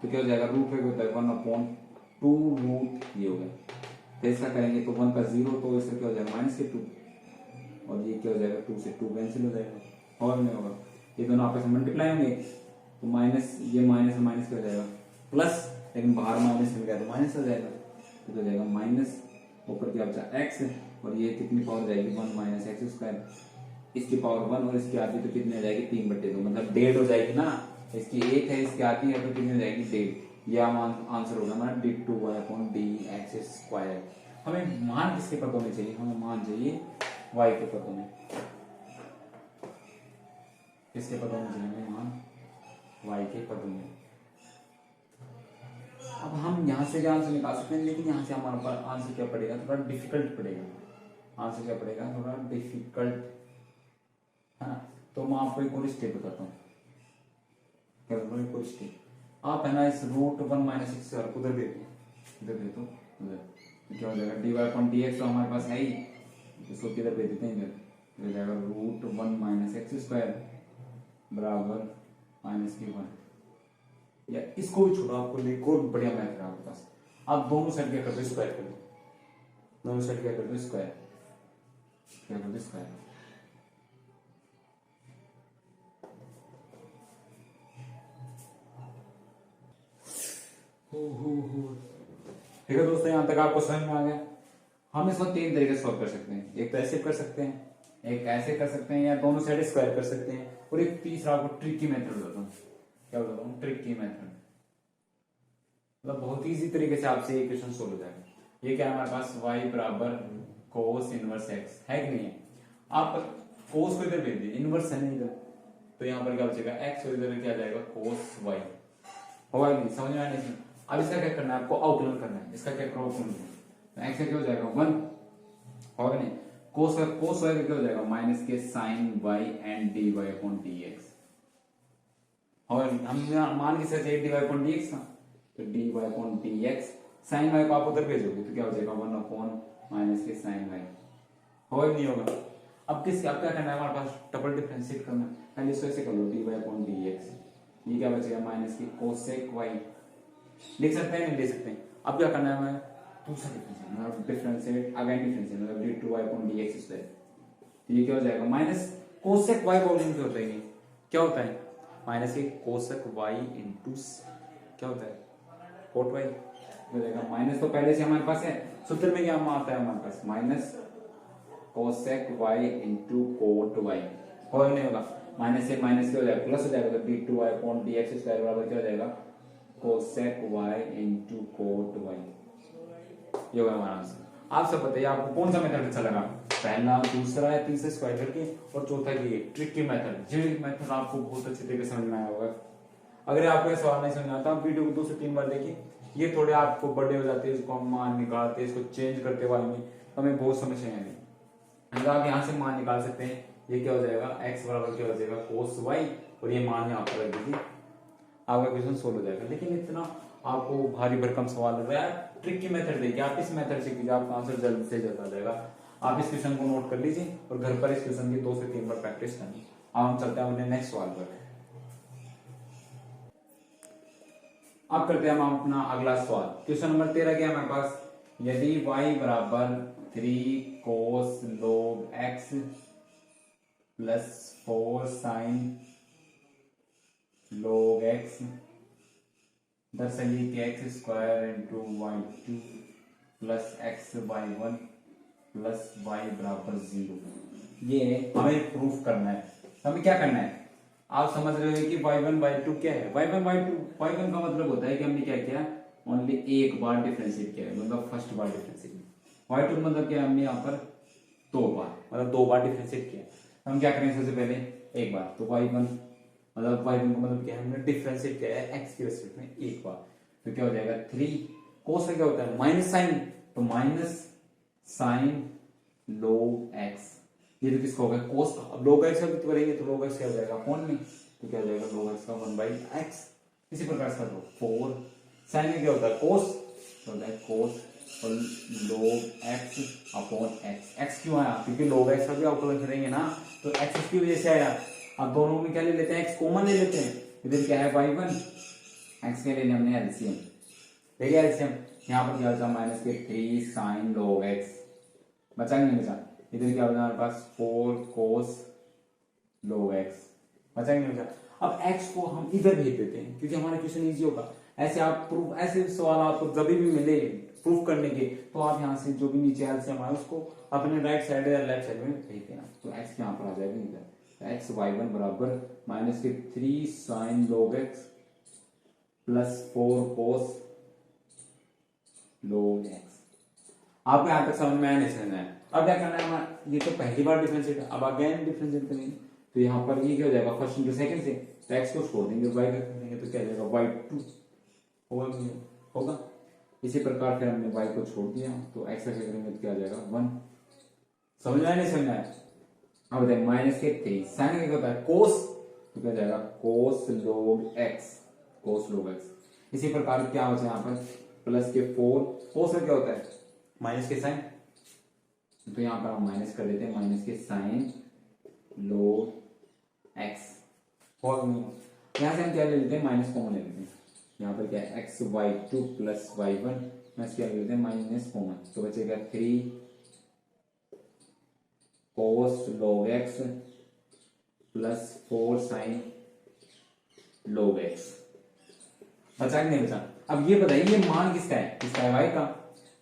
S1: तो क्या हो जाएगा रूट में होता है 1/2 रूट ये हो गया, तो इसका करेंगे तो 1 का 0, तो इसका क्या हो जाएगा माइनस के 2, और ये क्या हो जाएगा 2 से 2 कैंसिल हो जाएगा और नहीं होगा, ये दोनों आपस में मल्टीप्लाई होंगे, तो माइनस ये माइनस माइनस क्या हो जाएगा प्लस, लेकिन बाहर माइनस मिल गया तो माइनस हो जाएगा, तो हो जाएगा माइनस, ऊपर क्या बचा x, और ये कितनी पावर जाएगी 1 माइनस एक्स स्क्वायर, इसकी पावर 1 और इसकी आधी तो कितनी हो जाएगी 3/2, मतलब 1.5 हो जाएगी ना, इसकी 1 है इसकी आधी है तो कितनी हो जाएगी 1.5। ये आंसर होगा हमारा d two y upon d x square. हमें मान किसके पदों में चाहिए, हमें मान चाहिए y के पदों में, किसके पदों में चाहिए मान y के पदों में। अब हम यहाँ से आंसर निकाल सकते हैं, लेकिन यहाँ से हमारे पास आंसर क्या पड़ेगा, थोड़ा डिफिकल्ट पड़ेगा, आंसर क्या पड़ेगा थोड़ा डिफिकल्ट, हाँ। तो मैं आपको एक और स्टेप बताता हूँ, क्या एक और स्टेप, आप है ना इस रूट 1 माइनस एक्स उधर दे दो, इधर दे दो, उधर तो क्या हो जाएगा d y upon d x तो हमारे पास है ही, इसको किधर दे देते हैं इधर, हो जाएगा रूट 1 माइनस एक्स स्क्वायर बराबर माइनस के 1, या इसको भी छोड़ो, आपको एक और बढ़िया मैथ है आपके पास, आप दोनों साइड क्या कर दो स्क्वायर कर दो, दोनों साइड क्या कर दो स्क्वायर, क्या कर दो स्क्वायर, ठीक है दोस्तों, यहां तक आपको समझ में आ गया। हम इसको 3 तरीके से सॉल्व कर सकते हैं, एक तो ऐसे कर सकते हैं, एक ऐसे कर सकते हैं, या दोनों साइड स्क्वायर कर सकते हैं, और एक तीसरा आपको ट्रिकी मेथड बताता हूँ, क्या बताता हूँ ट्रिकी मेथड, मतलब बहुत इजी तरीके से आपसे ये क्वेश्चन सोल्व हो जाएगा। ये क्या है हमारे पास y बराबर कोस इनवर्स x है कि नहीं है, आप कोस को इधर भेज दिए, इनवर्स है नहीं इधर, तो यहाँ पर क्या बचेगा x, और इधर क्या जाएगा कोस y, होगा नहीं, समझ में आया नहीं। अब इसका क्या करना है आपको अवकलन करना है, इसका क्या करो अवकलन, तो x का क्या हो जाएगा 1, होगा नहीं, कोस y का क्या हो जाएगा माइनस के sine y and dy upon dx, होगा नहीं। हम मान के साथ dy अपॉन dx ना, तो dy upon dx, sine y को आप उधर भेजोगे तो क्या हो जाएगा 1 अपॉन माइनस के साइन y, होगा नहीं होगा। अब क्या करना है हमारे पास डबल डिफरेंशिएट करना है, पहले इसको ऐसे कर लो dy अपॉन dx, ये क्या बचेगा माइनस की कोसेक y, लिख सकते हैं नहीं लिख सकते हैं। अब क्या करना है हमें दूसरा डिफरेंशिएट, अगेन डिफरेंशिएट मतलब d2y अपॉन dx स्क्वायर, तो ये क्या हो जाएगा माइनस कोसेक y वॉल्यूम क्या होता है, क्या होता है माइनस की कोसेक y इंटू क्या होता है कोट y, हो जाएगा माइनस, तो पहले से हमारे पास है सूत्र में क्या आता है हमारे पास minus cosec y into cot y, होगा नहीं होगा, माइनस से माइनस क्या हो जाएगा प्लस हो जाएगा, तो d2y अपॉन dx स्क्वायर बराबर क्या हो जाएगा cosec y into cot y, ये होगा हमारा आंसर। आप सब बताइए आपको कौन सा मेथड अच्छा लगा, पहला दूसरा या तीसरा स्क्वायर करके, और चौथा ये ट्रिकी मेथड, ये मेथड आपको बहुत अच्छे तरीके से समझ में आया होगा। अगर आपको ये सवाल नहीं समझ आता आप वीडियो को 2 से 3 बार देखिए, ये थोड़े आपको बड़े हो जाते हैं, इसको हम मान निकालते हैं, इसको चेंज करते वाई में हमें बहुत समस्या है, अगर आप यहाँ से मान निकाल सकते हैं, ये क्या हो जाएगा x बराबर क्या हो जाएगा कोस y, और ये मान यहाँ पर रख दीजिए, आपका क्वेश्चन सोल्व हो जाएगा। लेकिन इतना आपको भारी भरकम सवाल लग रहा है, ट्रिक की मेथड देखिए, आप इस मेथड से कीजिए, आपका आंसर जल्द से जल्द आ जाएगा। आप इस क्वेश्चन को नोट कर लीजिए और घर पर इस क्वेश्चन की 2 से 3 बार प्रैक्टिस करनी। अब हम चलते हैं अपने नेक्स्ट सवाल पर। अब करते हैं हम अपना अगला सवाल। क्वेश्चन नंबर 13 क्या है हमारे पास, यदि y बराबर 3 cos log x plus 4 sin log x, दरअसल ये x square into y two plus x y one plus y बराबर 0, ये हमें प्रूफ करना है। हमें क्या करना है, आप समझ रहे हो कि y1 y2 क्या है। y1 y2 y1 का मतलब होता है कि हमने क्या किया, ओनली एक बार डिफरेंशिएट किया है, मतलब फर्स्ट बार डिफरेंशिएट। y2 मतलब क्या, हमने यहाँ पर दो बार, मतलब दो बार डिफरेंशिएट किया। हम क्या करेंगे, सबसे पहले एक बार, तो y1 मतलब y1 का मतलब क्या है, हमने डिफरेंशिएट किया है x के रिस्पेक्ट में एक बार, तो क्या हो जाएगा 3 cos का क्या होता है माइनस साइन, तो माइनस साइन log x, ये तो किसका होगा कोस का। अब log x का कितना करेंगे तो log x क्या हो जाएगा अपॉन में, तो क्या हो जाएगा log x का 1/x। इसी प्रकार से 4 साइन में क्या होता है कोस, तो होता है कोस और log x upon x। x क्यों आया, क्योंकि log x का भी अवकलन करेंगे ना, तो x की वजह से आया। अब दोनों में क्या ले लेते हैं, x कॉमन ले लेते हैं, इधर क्या है y1, x के लेने हमने एलसीएम, ठीक है एलसीएम, यहाँ पर क्या होता है माइनस के 3 साइन log x, बचा नहीं बचा, इधर क्या होगा हमारे पास 4 cos log x, बचा नहीं बचा। अब x को हम इधर भेज देते हैं क्योंकि हमारा क्वेश्चन इजी होगा। ऐसे आप प्रूफ, ऐसे सवाल आपको जब भी मिले प्रूफ करने के, तो आप यहाँ से जो भी नीचे एलसीएम आए उसको अपने राइट साइड या लेफ्ट साइड में भेज देना, तो x यहाँ पर आ जाएगा इधर, तो x y1 बराबर माइनस के 3 sine log x plus 4 cos log x। आपको यहाँ तक समझ में आया, नहीं समझ में आया। अब क्या करना है हमारा, ये तो पहली बार डिफरेंशिएट है, अब अगेन डिफरेंशिएट करेंगे, तो यहाँ पर ये क्या हो जाएगा फर्स्ट इंटू सेकंड से, तो x को छोड़ देंगे y का करेंगे, तो क्या हो जाएगा y2 होगा। इसी प्रकार फिर हमने y को छोड़ दिया, तो x का क्या करेंगे तो क्या आ जाएगा 1। समझ में आया नहीं समझ में आया। अब बताइए माइनस के 3 साइन क्या होता है कोस, तो क्या जाएगा कोस log x। इसी प्रकार क्या होता है यहाँ पर प्लस के 4 कोस में क्या होता है माइनस के साइन, तो यहाँ पर हम माइनस कर देते हैं, माइनस के साइन log x। यहाँ से हम क्या ले लेते हैं, माइनस कॉमन ले लेते हैं, यहाँ पर क्या है x y2 plus y1 minus क्या ले लेते हैं माइनस कॉमन, तो बचेगा 3 cos log x plus 4 sin log x। बचा कि नहीं बचा। अब ये बताइए ये मान किसका है, किसका है y का,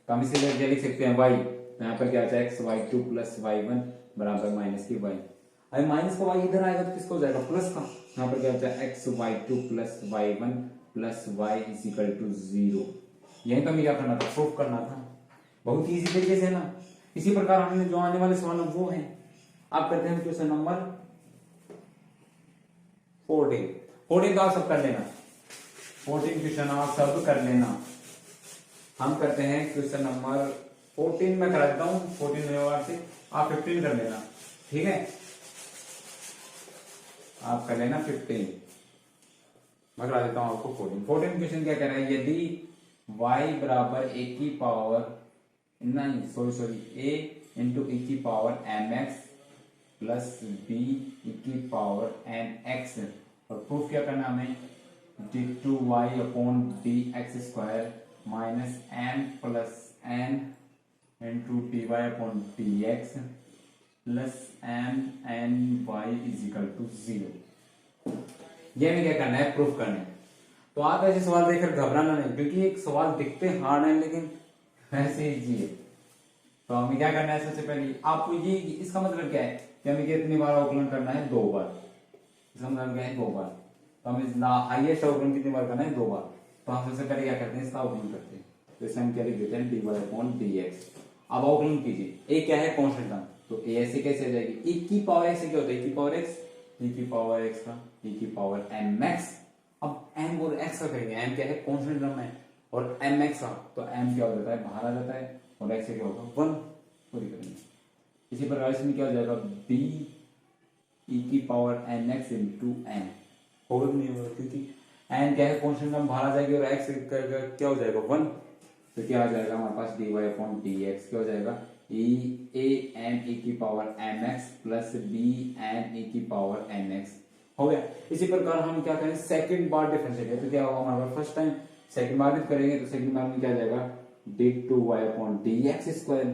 S1: तो हम इसे क्या लिख सकते हैं y, तो यहाँ पर क्या आता है x y2 प्लस y1 बराबर माइनस की y। अरे माइनस का y इधर आएगा तो किसका हो जाएगा प्लस का, यहाँ पर क्या होता है x y2 plus y1 plus y is equal to 0। यही तो हमें क्या करना था, प्रूफ करना था, बहुत इजी तरीके से ना। इसी प्रकार हमने जो आने वाले सवाल वो है। आप करते हैं क्वेश्चन नंबर 14 तो आप सब कर लेना, 14 क्वेश्चन आप सब कर लेना। हम करते हैं क्वेश्चन नंबर 14 में करा देता हूं, 14 नंबर से आप 15 कर लेना, ठीक है, आप कर लेना 15, मैं करा देता हूं आपको 14 क्वेश्चन क्या कह रहा है, यदि y बराबर a की पावर नहीं सॉरी a इंटू e की power mx plus b e की पावर mx, और प्रूफ क्या करना हमें d2y upon dx square minus m plus n into dy upon dx plus m n y is equal to 0। ये हमें क्या करना है, प्रूफ करना है। तो आप ऐसे सवाल देखकर घबराना नहीं, क्योंकि एक सवाल दिखते हार्ड है लेकिन ऐसे इजी है। तो हमें क्या करना है, सबसे पहले आपको ये, इसका मतलब क्या है कि हमें कितनी बार अवकलन करना है, 2 बार। इसका मतलब क्या है 2 बार, तो हमें हाईएस्ट अवकलन कितनी बार करना है, 2 बार। तो हम सबसे पहले क्या करते हैं, इसका अवकलन करते हैं, तो इसे हम क्या लिख देते हैं dy अपॉन dx। अब अवकलन कीजिए, a क्या है कांस्टेंट टर्म, तो a ऐसे कैसे आ जाएगी, e की पावर x क्या होता है, e की पावर x, e की पावर x का e की पावर mx। अब m और x का करेंगे, m क्या है कांस्टेंट टर्म है, और mx का तो m क्या हो जाता है बाहर आ जाता है, और x क्या होगा 1, पूरी करेंगे। इसी प्रकार इसमें क्या हो जाएगा b e की पावर nx इंटू n, होगा नहीं होगा, क्योंकि n क्या है कांस्टेंट टर्म बाहर आ जाएगी, और x क्या हो जाएगा 1, तो क्या आ जाएगा हमारे पास dy अपॉन dx क्या हो जाएगा a n e की power mx plus b n e की पावर nx हो गया। इसी प्रकार हम क्या करें, सेकंड बार डिफरेंशिएट है, तो क्या होगा हमारे पास फर्स्ट टाइम सेकंड बार भी करेंगे तो सेकंड बार में क्या आ जाएगा d2y अपॉन dx स्क्वायर।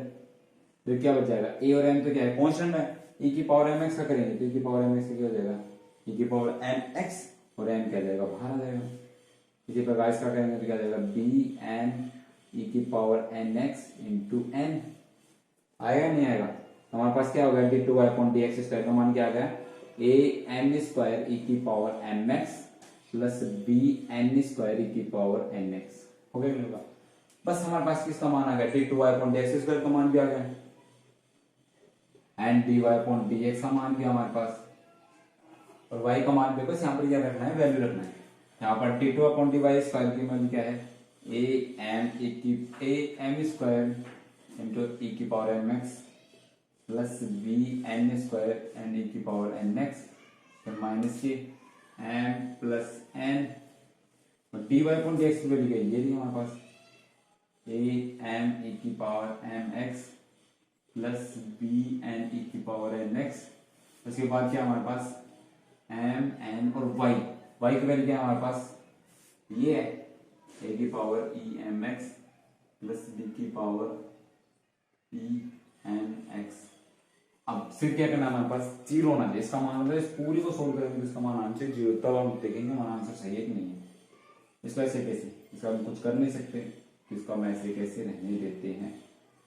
S1: फिर क्या बच जाएगा a और m तो क्या है कांस्टेंट है, e की पावर mx का करेंगे तो e की पावर mx क्या हो जाएगा e की पावर mx और m क्या जाएगा बाहर आ जाएगा। इसी प्रकार इसका करेंगे तो क्या जाएगा bn e की पावर nx इंटू n आएगा नहीं आएगा। हमारे पास क्या होगा d2y अपॉन dx स्क्वायर का मान क्या आ गया a m स्क्वायर e की power mx plus B N square की पावर एन एक्स हो गया नहीं होगा। बस हमारे पास किसका मान आ गया d2y अपॉन dx स्क्वायर का मान भी आ गया एंड dy अपॉन dx का मान भी हमारे पास और y का मान भी बस यहाँ पर क्या रखना है वैल्यू रखना है। यहाँ पर d2 अपॉन dy स्क्वायर की वैल्यू क्या है a m square into e की power M X plus B N square and e की पावर एन एक्स फिर माइनस के m प्लस n और dy अपॉन dx की वैल्यू ये थी हमारे पास a m e की power m x plus b n e की पावर n x। उसके बाद क्या हमारे पास m n और y की वैल्यू क्या है हमारे पास ये है a की power e m x plus b की पावर e n x। अब फिर क्या करना हमारे पास जीरो होना चाहिए, इसका मान इस पूरी को सोल्व करेंगे तो इसका मान आंसर जीरो, तब हम देखेंगे हमारा आंसर सही है कि नहीं है। इसको ऐसे कैसे, इसका हम कुछ कर नहीं सकते तो इसको हम ऐसे कैसे रहने देते हैं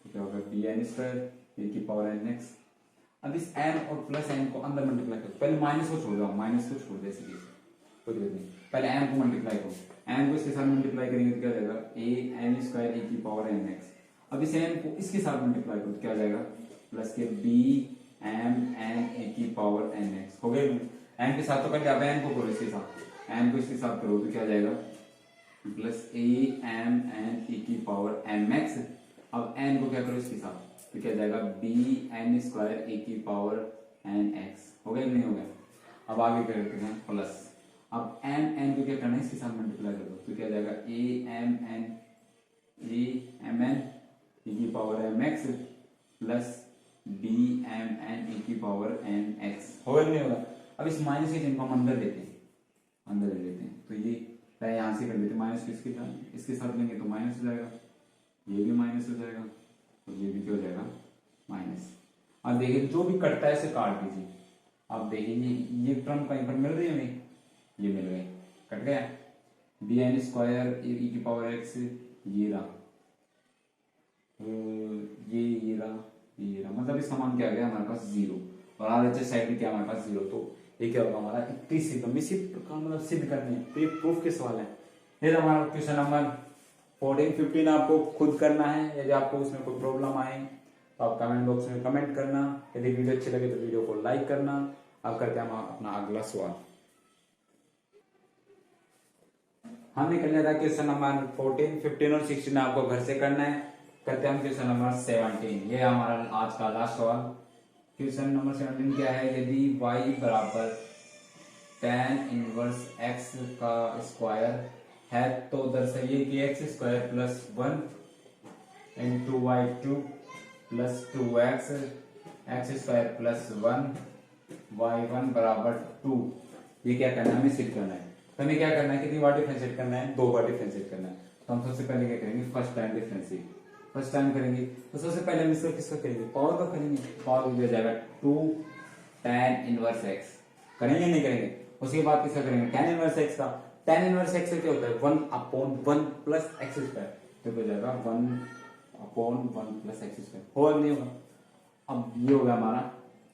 S1: तो क्या होगा बी एन स्क्वायर ए की पावर एन एक्स। अब इस एन और प्लस एन को अंदर मल्टीप्लाई करो, पहले माइनस को छोड़ दो, माइनस को छोड़ दे ऐसे कोई दिक्कत नहीं, पहले एन को मल्टीप्लाई करो, एन को इसके साथ मल्टीप्लाई करेंगे तो क्या जाएगा ए एन स्क्वायर ए की पावर एन एक्स। अब इस एन को इसके साथ मल्टीप्लाई करो तो क्या जाएगा प्लस के बी एम एन ए की पावर एन एक्स हो गए। एन के साथ तो पहले आप एन को करो इसके साथ, एन को इसके साथ करो तो क्या जाएगा plus A M N A की पावर एम एक्स। अब एन को क्या करो इसके साथ तो क्या जाएगा बी एन स्क्वायर ए की पावर एन एक्स हो गया नहीं हो गया। अब आगे करते हैं प्लस, अब एन को क्या करना है इसके साथ मल्टीप्लाई कर दो तो क्या जाएगा ए एम एन ए की power M X plus B M N A की पावर एन एक्स होगा नहीं होगा। अब इस माइनस के चिन्ह को हम अंदर लेते हैं, अंदर ले लेते हैं तो ये यहां से कर लेते हैं माइनस किसके साथ इसके साथ लेंगे तो माइनस हो जाएगा, ये भी माइनस हो जाएगा और ये भी क्या हो जाएगा माइनस। अब देखिए जो भी कटता है इसे काट दीजिए। अब देखिए ये टर्म कहीं पर मिल रही है हमें, ये मिल गई कट गया बी एन स्क्वायर ए की पावर एक्स ये रहा ये रहा मतलब इसका मान क्या आ गया हमारे पास जीरो और आर साइड में क्या हमारे पास जीरो। तो ये क्या होगा हमारा 31 एकदम इसी प्रकार मतलब सिद्ध करने हैं तो ये प्रूफ के सवाल है। ये हमारा क्वेश्चन नंबर 14-15 आपको खुद करना है। यदि आपको उसमें कोई प्रॉब्लम आए तो आप कमेंट बॉक्स में कमेंट करना, यदि वीडियो अच्छी लगे तो वीडियो को लाइक करना। अब करते हैं हम अपना अगला सवाल। हमने कर लिया था क्वेश्चन नंबर 14, 15 और 16 आपको घर से करना है। करते हैं हम क्वेश्चन नंबर 17, ये हमारा आज का लास्ट सवाल। क्वेश्चन नंबर 17 क्या है, यदि y बराबर tan इनवर्स x का स्क्वायर है तो दर्शाइए कि x square plus 1 into y 2 plus 2x x square plus 1 y1 बराबर 2। ये क्या करना है हमें सिद्ध करना है। तो हमें क्या करना है कितनी बार डिफरेंशिएट करना है, 2 बार डिफरेंशिएट करना है। तो हम सबसे पहले क्या करेंगे first time differentiate, first time करेंगे तो सबसे पहले हम इसका किसका करेंगे पावर का करेंगे। पावर हो जाएगा 2 tan इनवर्स x करेंगे नहीं करेंगे। उसके बाद किसका करेंगे tan इनवर्स x का। tan इनवर्स x से क्या होता है 1/1 प्लस एक्स स्क्वायर तो हो जाएगा 1/1 प्लस एक्स स्क्वायर होगा नहीं होगा। अब ये होगा हमारा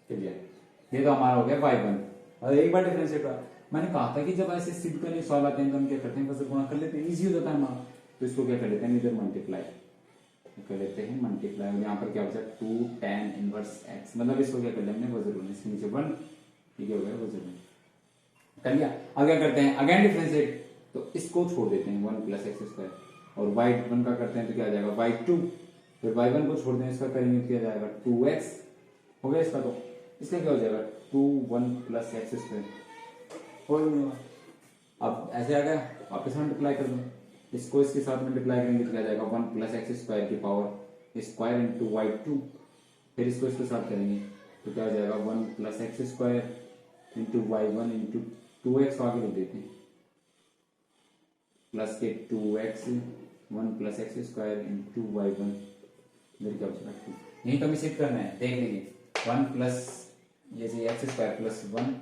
S1: क्लियर, ये तो हमारा हो गया y1 और एक बार डिफरेंशिएट हुआ। मैंने कहा था कि जब ऐसे सिद्ध करने सवाल आते हैं तो हम क्या करते हैं बस गुणा कर लेते हैं, इजी हो जाता है हमारा। तो इसको क्या कर लेते हैं इधर मल्टीप्लाई कर लेते हैं मल्टीप्लाई और यहाँ पर क्या होता है 2 tan इनवर्स x मतलब इसको क्या कर लिया हमने वजन रोल इसके नीचे 1 ठीक है हो गया वजन कर लिया। अब क्या करते हैं अगेन डिफरेंशिएट तो इसको छोड़ देते हैं 1 प्लस एक्स स्क्वायर और y1 का करते हैं तो क्या आ जाएगा y2 फिर y1 को छोड़ दें इसका करेंगे तो क्या जाएगा 2x हो गया इसका। तो इसका क्या हो जाएगा 2 1 प्लस एक्स स्क्वायर हो गया। अब ऐसे आ गया वापस मल्टीप्लाई कर दो, इसको इसके साथ मल्टीप्लाई करेंगे तो क्या जाएगा 1 प्लस एक्स स्क्वायर की पावर स्क्वायर इंटू y2 फिर इसको इसके साथ करेंगे तो क्या हो जाएगा 1 plus x square into y1 into 2x आगे लिख देते हैं प्लस के 2x 1 plus x square into y one, इधर क्या बचेगा 2, यही तो हमें शिफ्ट करना है, देख लीजिए 1 प्लस ये एक्स स्क्वायर प्लस 1